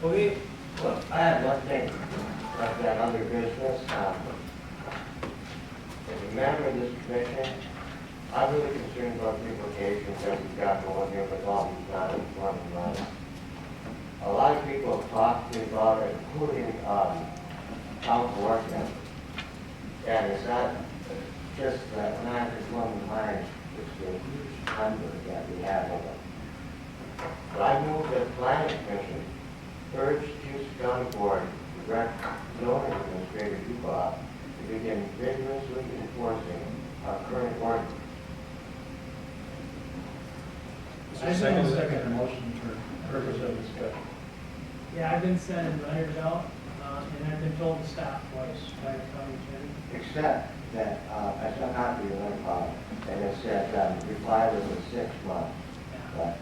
Okay. Well, I have one thing, like that other business. As a member of this commission, I'm really concerned about the implications that we've got going here with all these non-conforming lots. A lot of people have talked to me about it, including town board members. And it's not just that non-conforming lines, it's the huge number that we have of them. But I move that the planning commission urge Houston County Board to direct zoning administrator Dubois to begin vigorously enforcing our current ordinance. I second the motion for purpose of discussion. Yeah, I've been sending letters out, and I've been told to stop twice by the county attorney. Except that, I saw a copy of one file, and it said, reply within 6 months. But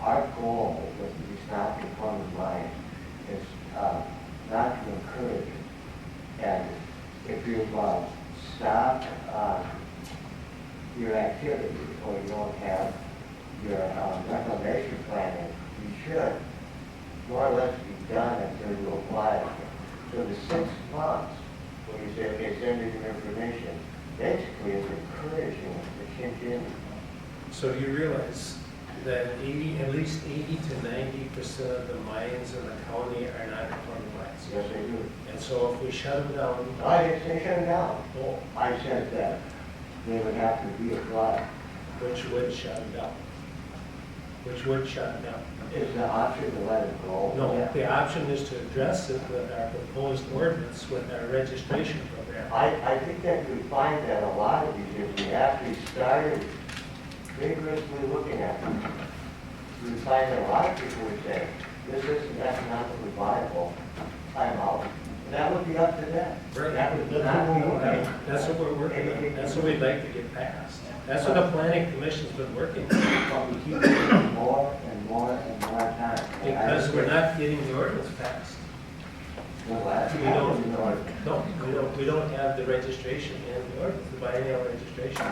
our goal with these non-conforming lines is not to encourage it. And if you stop your activity or you don't have your reclamation planning, you should more or less be done until you apply it. So the 6 months, when you say, okay, send me your information, basically is encouraging the continue. So you realize that at least 80 to 90% of the mines in the county are non-conforming mines. Yes, I do. And so if we shut them down, I didn't say shut it down. oh, I said that they would have to be applied. which would shut them down? Which would shut them down? Is the option to let it go? No, the option is to address it with our proposed ordinance, with our registration program. I think that we find that a lot of these, if we actually started vigorously looking at them, we find that a lot of people would say, this isn't economically viable, I'm out. And that would be up to them. Right. That would not be okay. That's what we're working on. That's what we'd like to get passed. That's what the planning commission's been working on. But we keep getting more and more and more time. Because we're not getting the ordinance passed. Well, that's We don't, happening, or- no, we don't have the registration in the ordinance, the biennial registration,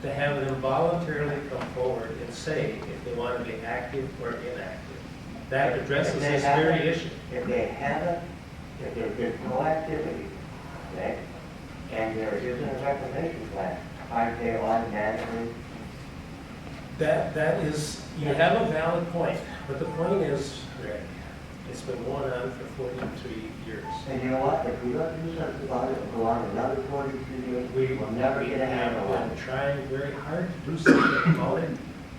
to have them voluntarily come forward and say if they want to be active or inactive. That addresses this very issue. If they haven't, if there's been no activity, okay, and there isn't a reclamation plan, aren't they automatically? That is, you have a valid point, but the point is, Rick, it's been going on for 43 years. And you know what, if we don't do something about it, it'll go on another 43 years, we'll never get a handle on We've it. been trying very hard to do something about it.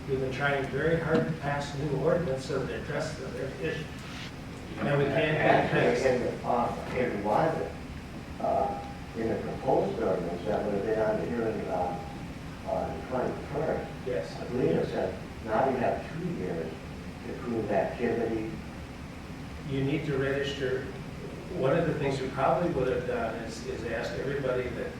We've been trying very hard to pass a new ordinance that addresses the very issue. And we can't get it Actually, passed. in one, in the proposed ordinance that would have been on the hearing on the 21st, Yes. I believe it said, now you have 2 years to prove activity. You need to register. One of the things we probably would have done is ask everybody that,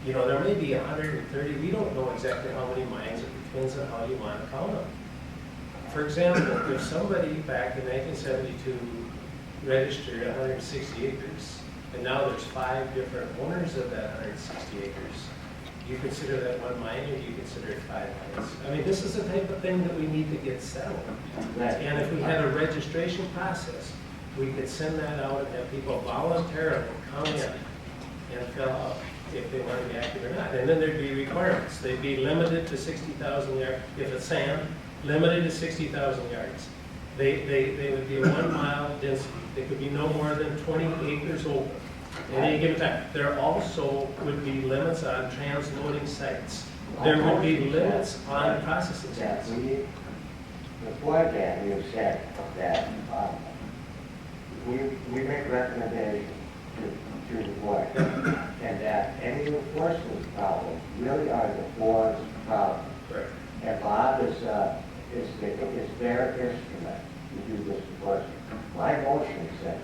you know, there may be 130, we don't know exactly how many mines, it depends on how you want to count them. For example, if somebody back in 1972 registered 160 acres, and now there's 5 different owners of that 160 acres, do you consider that one mine or do you consider it 5 mines? I mean, this is the type of thing that we need to get settled. And if we had a registration process, we could send that out and have people voluntarily come in and fill out if they want to be active or not. And then there'd be requirements. They'd be limited to 60,000 yards. If it's sand, limited to 60,000 yards. They would be a 1 mile density. They could be no more than 20 acres open at any given time. There also would be limits on transloading sites. There would be limits on processing That sites. before that, we have said that we make recommendations to the board, and that any enforcement problems really are the board's problem. Correct. And Bob is their instrument to do this enforcement. My motion said,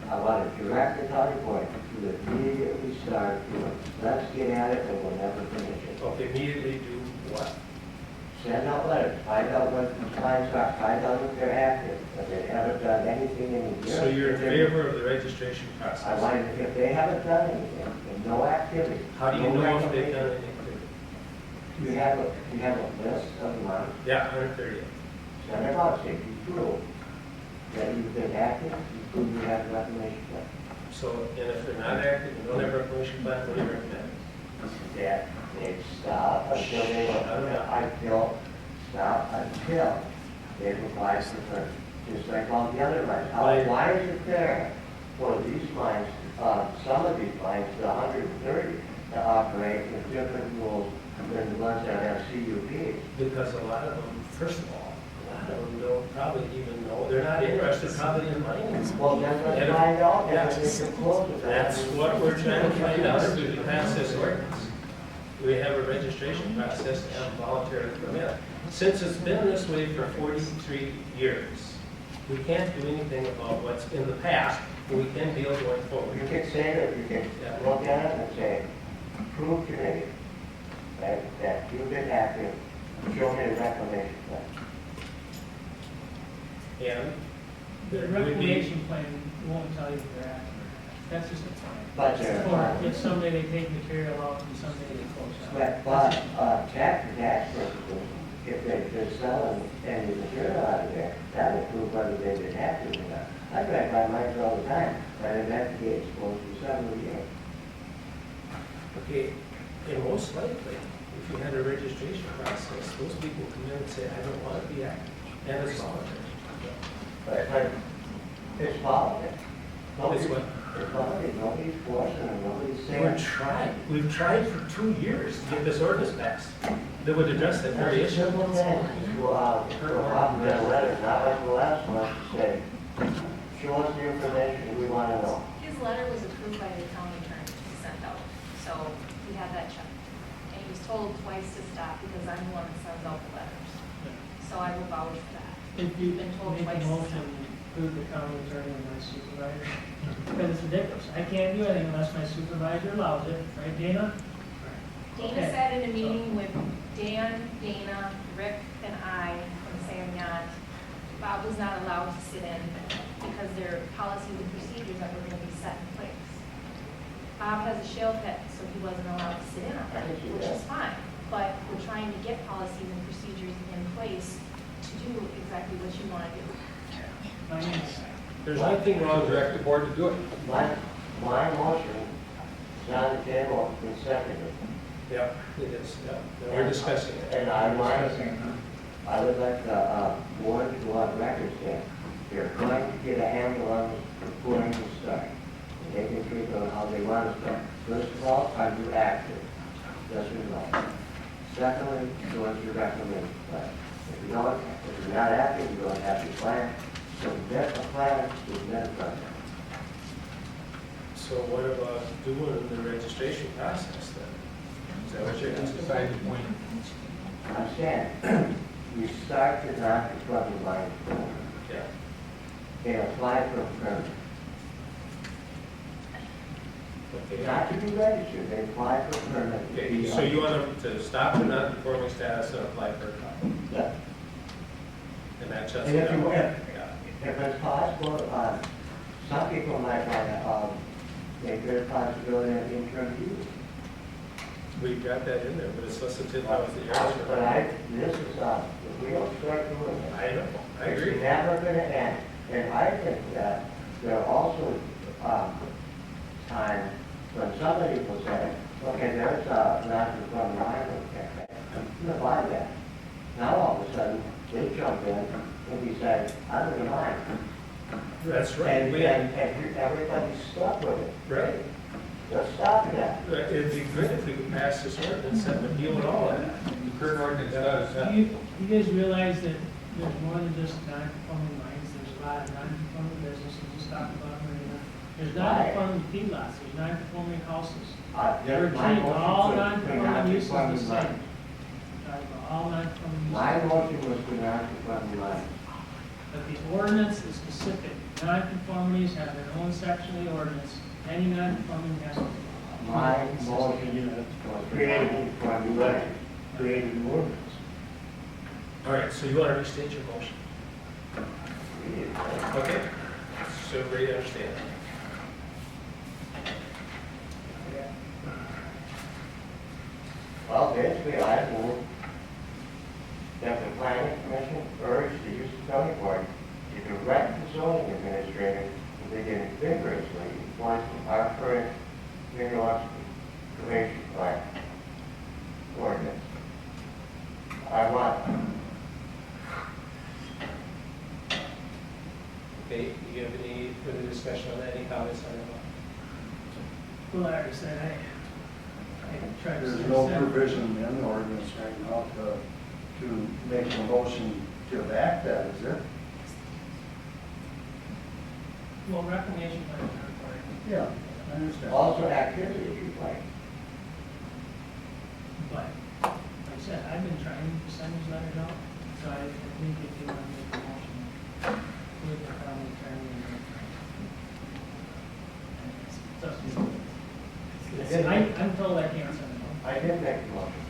I want to direct the county board to immediately start doing, let's get at it, or we'll never finish it. Okay, immediately do what? Send out letters, find out what the times are, find out if they're active, if they haven't done anything in a year. So you're in favor of the registration I process? want, if they haven't done anything, and no activity. How do you no know if they've done reclamation, anything? You have a list of them, Yeah, 130. send them out, say, you prove that you've been active, you prove you have a reclamation plan. So, and if they're not active, and don't have a reclamation plan, what do you recommend? That they stop until they, stop until they apply for permit. Just like all the other mines. Why is it there for these mines, some of these mines, the 130, to operate with different rules than the ones that have CUPs? Because a lot of them, first of all, a lot of them don't probably even know, they're not interested probably in mining. Well, then let's find out, Yeah. and then we can close it. That's what we're trying to find out, if we pass this ordinance. We have a registration process to have voluntary permit. Since it's been this way for 43 years, we can't do anything about what's in the past, but we can deal going forward. You can say that, you can look at it and say, prove to me that you've been active, show me a reclamation plan. And The there would be, reclamation plan won't tell you if they're active. That's just a plan. But they're Or if someday they take material out and someday they close out. But tax purposes, if they're selling any material out of there, that will prove whether they've been active or not. I drive by mines all the time, but I've had the gates closed for several years. okay, and most likely, if you had a registration process, those people come in and say, I don't want to be active, and it's voluntary. But it's politics. It's what? It's politics, nobody's forcing them, nobody's We're saying. trying, we've tried for 2 years to get this ordinance passed that would address that very It's a issue. simple thing, to have a letter, not like the last one, to say, show us the information we want to know. His letter was approved by the county attorney to send out, so we have that checked. And he was told twice to stop because I'm the one that sends out the letters. So I will vouch for that. If you Been told make twice. a motion, prove the county attorney and my supervisor, because it's ridiculous. I can't do anything unless my supervisor allows it, right, Dana? Dana Okay. said in a meeting with Dan, Dana, Rick, and I from Sam Yant, Bob was not allowed to sit in because there are policies and procedures that were going to be set in place. Bob has a shale pit, so he wasn't allowed to sit in on it, which is fine. But we're trying to get policies and procedures in place to do exactly what you want to do. My name's, There's nothing wrong with Direct the board to do it. My motion is on the table, it's seconded. Yeah, it is, yeah. We're discussing it. And I would like the board to on record say, they're going to get a handle on this before you start. They can treat on how they want to start. First of all, are you active? Yes or no? Secondly, what's your recommendation plan? If you're not active, you don't have your plan. So get a plan, submit a plan. So what about doing the registration process then? Is that what you're asking? Decide the point. I'm saying, you start to non-conforming mines. Yeah. They apply for a permit. Okay. Not to be registered, they apply for a permit. Okay, so you want them to stop the non-conforming status and apply for a copy? Yeah. And that shuts And it if down? you, Yeah. if it's possible, some people might want to, make their possibility of interim use. We've got that in there, but it's less than 10,000 But yards. this is, if we don't start doing it. I know, I It's agree. never gonna end. And I think that there are also, times when somebody will say, okay, there's a non-conforming mine, okay, I'm gonna buy that. Now all of a sudden, they jump in and decide, I'm gonna mine. That's right. And, We- and everybody's stuck with it. Right. Let's stop that. It'd be good if we could pass this ordinance and would deal with all of that. The current ordinance does. do you guys realize that there's more than just non-conforming mines, there's a lot of non-conforming businesses, just talked about marina. There's non-conforming feedlots, there's non-conforming houses. We're My treating all motion was non-conforming uses the non-conforming same. mine. Talking about all non-conforming uses. My motion was for non-conforming mine. But the ordinance is specific. Non-conformities have their own section of the ordinance. Any non-conforming has to. My motion was created for new land, created an ordinance. All right, so you want to restate your motion? Okay, so everybody understand? Well, basically, I move that the planning commission urge the use of zoning board to direct the zoning discussion on that, any comments on that? Well, like I said, I tried to. There's no provision in the ordinance right now to make a motion to back that, is there? Well, reclamation plans are required. Yeah, I understand. Also activities you like. But, like I said, I've been trying to send these letters out, so I think if you want to make a motion, we can probably turn it in. It's up to you. I'm told I can't send it out. I did make the motion.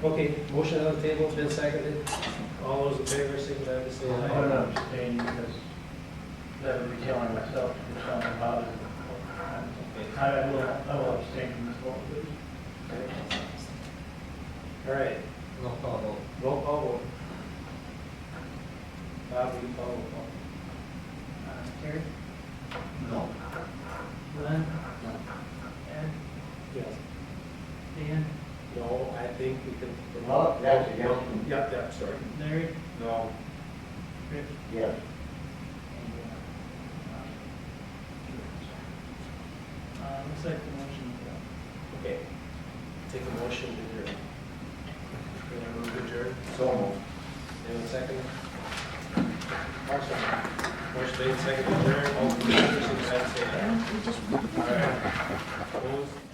Okay, motion on the table, been seconded. All those in favor, signify by saying I'm aye. going to abstain because that would be telling myself to do something about it. I will abstain from this vote, please. All right, Roll call vote. roll call vote. Bob, will you call roll call? Terry? No. Glenn? Ed? Yes. Dan? No, I think we can. No, that's a yes. Yep, sorry. Larry? No. Rich? Yes. Looks like the motion. Okay. Take a motion to adjourn. Can I move to adjourn? So moved. Anyone second? Motion made, second to adjourn. All in favor, signify by saying aye. All right. Opposed?